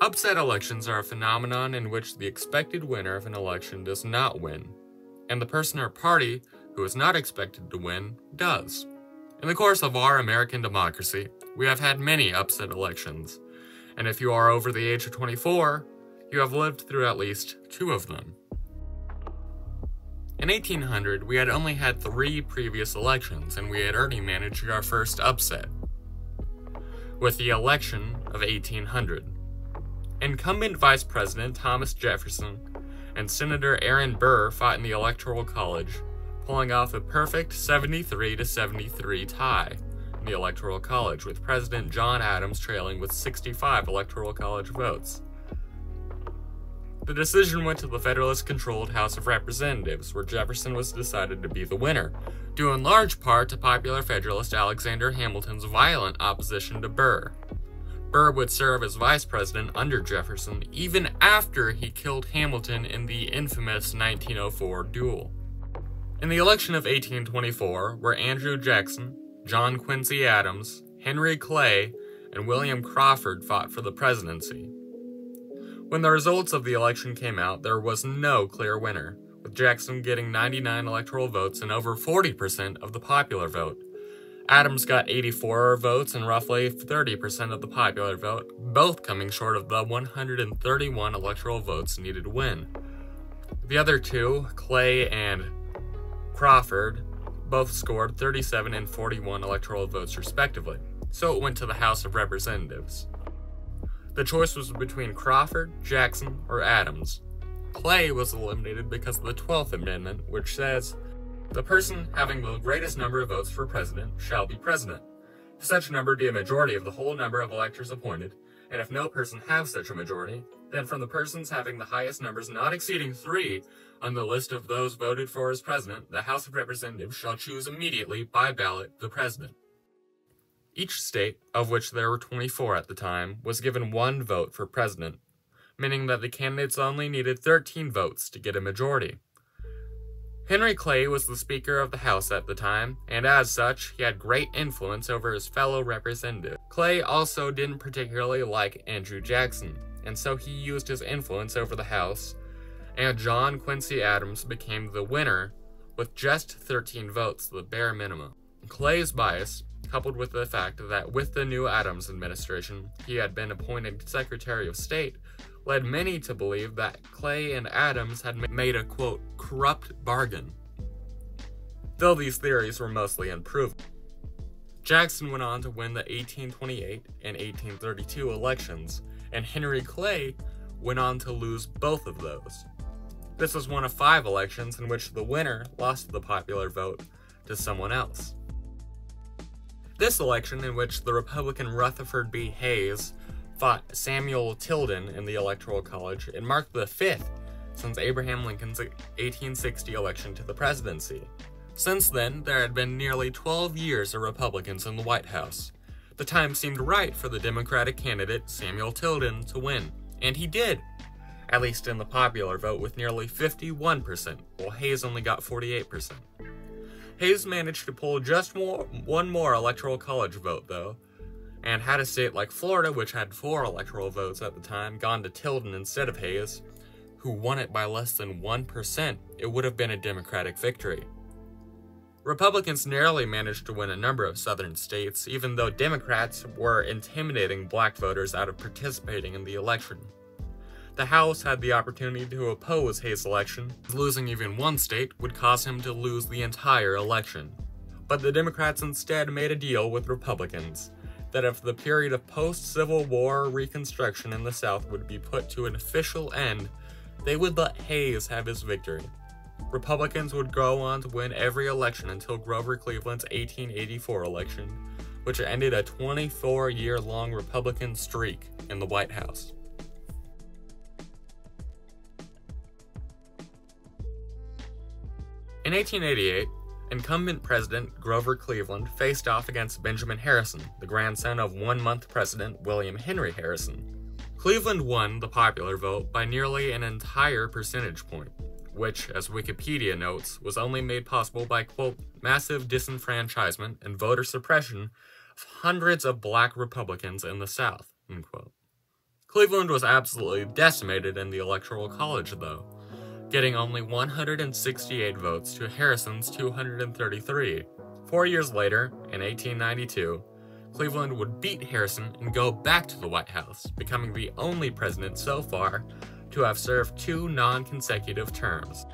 Upset elections are a phenomenon in which the expected winner of an election does not win, and the person or party who is not expected to win does. In the course of our American democracy, we have had many upset elections, and if you are over the age of 24, you have lived through at least 2 of them. In 1800, we had only had 3 previous elections, and we had already managed our first upset, with the election of 1800. Incumbent Vice President Thomas Jefferson and Senator Aaron Burr fought in the Electoral College, pulling off a perfect 73-73 tie in the Electoral College, with President John Adams trailing with 65 Electoral College votes. The decision went to the Federalist-controlled House of Representatives, where Jefferson was decided to be the winner, due in large part to popular Federalist Alexander Hamilton's violent opposition to Burr. Burr would serve as vice president under Jefferson even after he killed Hamilton in the infamous 1904 duel. In the election of 1824, where Andrew Jackson, John Quincy Adams, Henry Clay, and William Crawford fought for the presidency. When the results of the election came out, there was no clear winner, with Jackson getting 99 electoral votes and over 40% of the popular vote. Adams got 84 votes and roughly 30% of the popular vote, both coming short of the 131 electoral votes needed to win. The other two, Clay and Crawford, both scored 37 and 41 electoral votes respectively, so it went to the House of Representatives. The choice was between Crawford, Jackson, or Adams. Clay was eliminated because of the 12th Amendment, which says, "The person having the greatest number of votes for president shall be president. If such number be a majority of the whole number of electors appointed, and if no person have such a majority, then from the persons having the highest numbers not exceeding 3 on the list of those voted for as president, the House of Representatives shall choose immediately by ballot the president." Each state, of which there were 24 at the time, was given 1 vote for president, meaning that the candidates only needed 13 votes to get a majority. Henry Clay was the Speaker of the House at the time, and as such, he had great influence over his fellow representatives. Clay also didn't particularly like Andrew Jackson, and so he used his influence over the House, and John Quincy Adams became the winner with just 13 votes, the bare minimum. Clay's bias, coupled with the fact that with the new Adams administration, he had been appointed Secretary of State, led many to believe that Clay and Adams had made a, quote, corrupt bargain, though these theories were mostly unproven. Jackson went on to win the 1828 and 1832 elections, and Henry Clay went on to lose both of those. This was one of 5 elections in which the winner lost the popular vote to someone else. This election, in which the Republican Rutherford B. Hayes fought Samuel Tilden in the Electoral College, it marked the 5th since Abraham Lincoln's 1860 election to the presidency. Since then, there had been nearly 12 years of Republicans in the White House. The time seemed right for the Democratic candidate Samuel Tilden to win, and he did, at least in the popular vote with nearly 51%, while Hayes only got 48%. Hayes managed to pull just one more Electoral College vote, though, and had a state like Florida, which had 4 electoral votes at the time, gone to Tilden instead of Hayes, who won it by less than 1%, it would have been a Democratic victory. Republicans narrowly managed to win a number of southern states, even though Democrats were intimidating black voters out of participating in the election. The House had the opportunity to oppose Hayes' election. Losing even one state would cause him to lose the entire election. But the Democrats instead made a deal with Republicans that if the period of post-Civil War Reconstruction in the South would be put to an official end, they would let Hayes have his victory. Republicans would go on to win every election until Grover Cleveland's 1884 election, which ended a 24-year-long Republican streak in the White House. In 1888, incumbent President Grover Cleveland faced off against Benjamin Harrison, the grandson of one-month President William Henry Harrison. Cleveland won the popular vote by nearly an entire percentage point, which, as Wikipedia notes, was only made possible by, quote, massive disenfranchisement and voter suppression of hundreds of black Republicans in the South, unquote. Cleveland was absolutely decimated in the Electoral College, though, getting only 168 votes to Harrison's 233. 4 years later, in 1892, Cleveland would beat Harrison and go back to the White House, becoming the only president so far to have served 2 non-consecutive terms.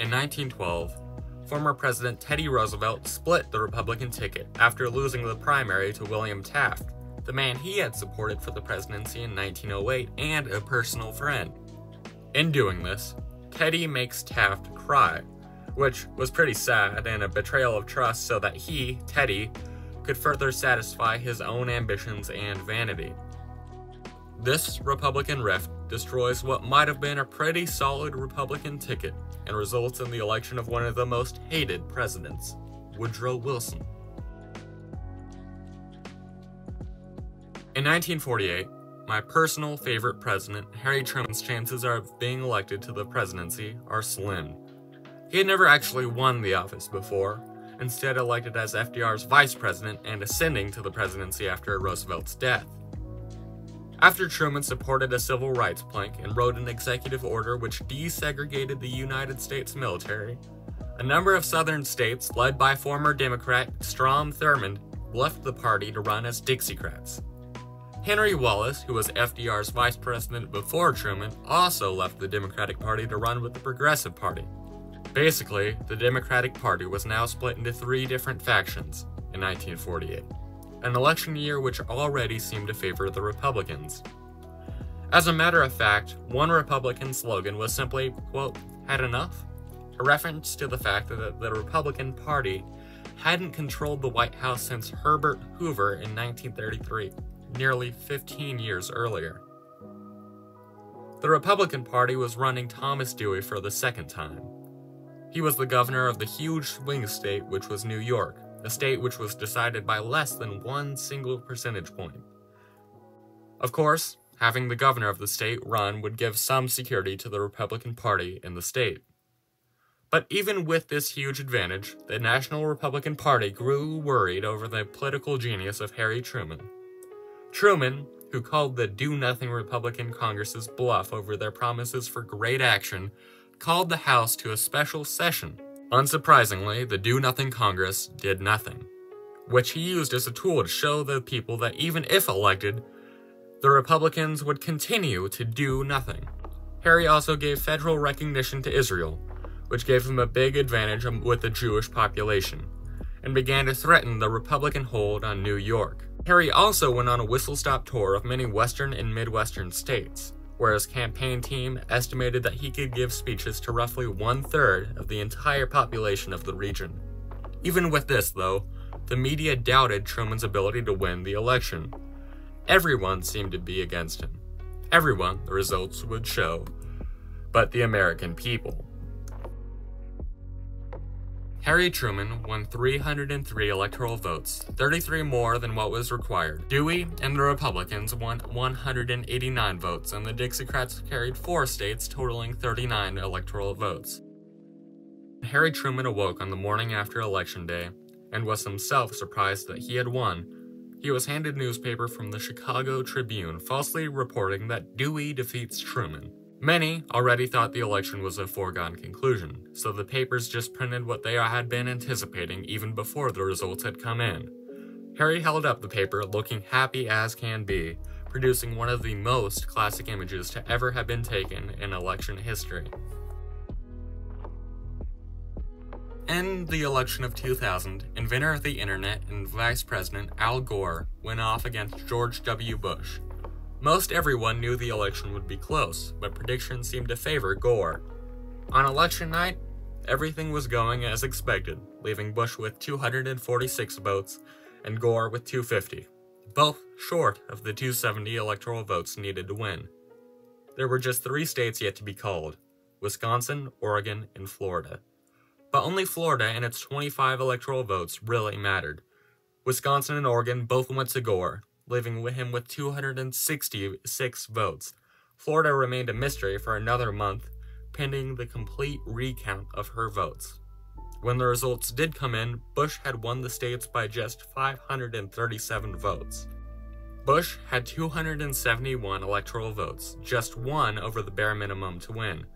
In 1912, former President Teddy Roosevelt split the Republican ticket after losing the primary to William Taft, the man he had supported for the presidency in 1908 and a personal friend. In doing this, Teddy makes Taft cry, which was pretty sad and a betrayal of trust so that he, Teddy, could further satisfy his own ambitions and vanity. This Republican rift destroys what might have been a pretty solid Republican ticket and results in the election of one of the most hated presidents, Woodrow Wilson. In 1948, my personal favorite president, Harry Truman's chances of being elected to the presidency are slim. He had never actually won the office before, instead elected as FDR's vice president and ascending to the presidency after Roosevelt's death. After Truman supported a civil rights plank and wrote an executive order which desegregated the United States military, a number of southern states, led by former Democrat Strom Thurmond, left the party to run as Dixiecrats. Henry Wallace, who was FDR's vice president before Truman, also left the Democratic Party to run with the Progressive Party. Basically, the Democratic Party was now split into 3 different factions in 1948, an election year which already seemed to favor the Republicans. As a matter of fact, one Republican slogan was simply, quote, "had enough?" a reference to the fact that the Republican Party hadn't controlled the White House since Herbert Hoover in 1933, nearly 15 years earlier. The Republican Party was running Thomas Dewey for the second time. He was the governor of the huge swing state which was New York, a state which was decided by less than 1 single percentage point. Of course, having the governor of the state run would give some security to the Republican Party in the state. But even with this huge advantage, the National Republican Party grew worried over the political genius of Harry Truman. Truman, who called the Do-Nothing Republican Congresses bluff over their promises for great action, called the House to a special session. Unsurprisingly, the Do-Nothing Congress did nothing, which he used as a tool to show the people that even if elected, the Republicans would continue to do nothing. Harry also gave federal recognition to Israel, which gave him a big advantage with the Jewish population, and began to threaten the Republican hold on New York. Harry also went on a whistle-stop tour of many western and midwestern states, where his campaign team estimated that he could give speeches to roughly 1/3 of the entire population of the region. Even with this, though, the media doubted Truman's ability to win the election. Everyone seemed to be against him. Everyone, the results would show, but the American people. Harry Truman won 303 electoral votes, 33 more than what was required. Dewey and the Republicans won 189 votes, and the Dixiecrats carried 4 states, totaling 39 electoral votes. Harry Truman awoke on the morning after Election Day, and was himself surprised that he had won. He was handed a newspaper from the Chicago Tribune, falsely reporting that Dewey defeats Truman. Many already thought the election was a foregone conclusion, so the papers just printed what they had been anticipating even before the results had come in. Harry held up the paper, looking happy as can be, producing one of the most classic images to ever have been taken in election history. In the election of 2000, inventor of the internet and Vice President Al Gore went off against George W. Bush. Most everyone knew the election would be close, but predictions seemed to favor Gore. On election night, everything was going as expected, leaving Bush with 246 votes and Gore with 250, both short of the 270 electoral votes needed to win. There were just 3 states yet to be called: Wisconsin, Oregon, and Florida. But only Florida and its 25 electoral votes really mattered. Wisconsin and Oregon both went to Gore, leaving him with 266 votes. Florida remained a mystery for another month, pending the complete recount of her votes. When the results did come in, Bush had won the states by just 537 votes. Bush had 271 electoral votes, just one over the bare minimum to win.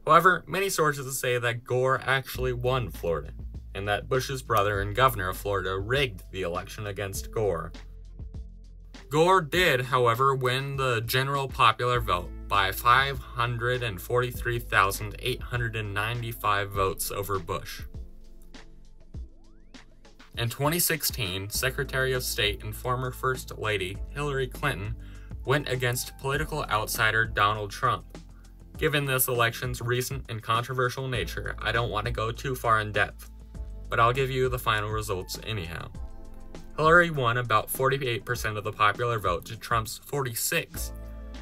However, many sources say that Gore actually won Florida, and that Bush's brother and governor of Florida rigged the election against Gore. Gore did, however, win the general popular vote by 543,895 votes over Bush. In 2016, Secretary of State and former First Lady Hillary Clinton went against political outsider Donald Trump. Given this election's recent and controversial nature, I don't want to go too far in depth, but I'll give you the final results anyhow. Hillary won about 48% of the popular vote to Trump's 46%,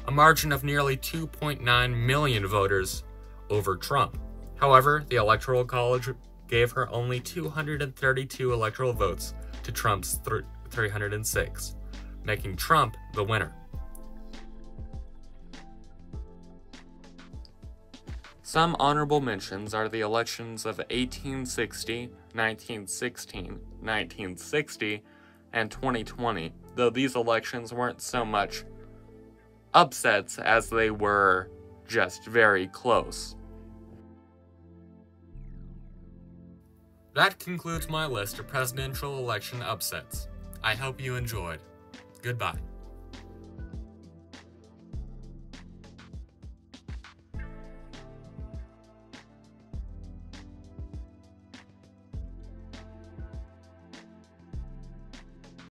a margin of nearly 2.9 million voters over Trump. However, the Electoral College gave her only 232 electoral votes to Trump's 306, making Trump the winner. Some honorable mentions are the elections of 1860, 1916, 1960, and 2020, though these elections weren't so much upsets as they were just very close. That concludes my list of presidential election upsets. I hope you enjoyed. Goodbye.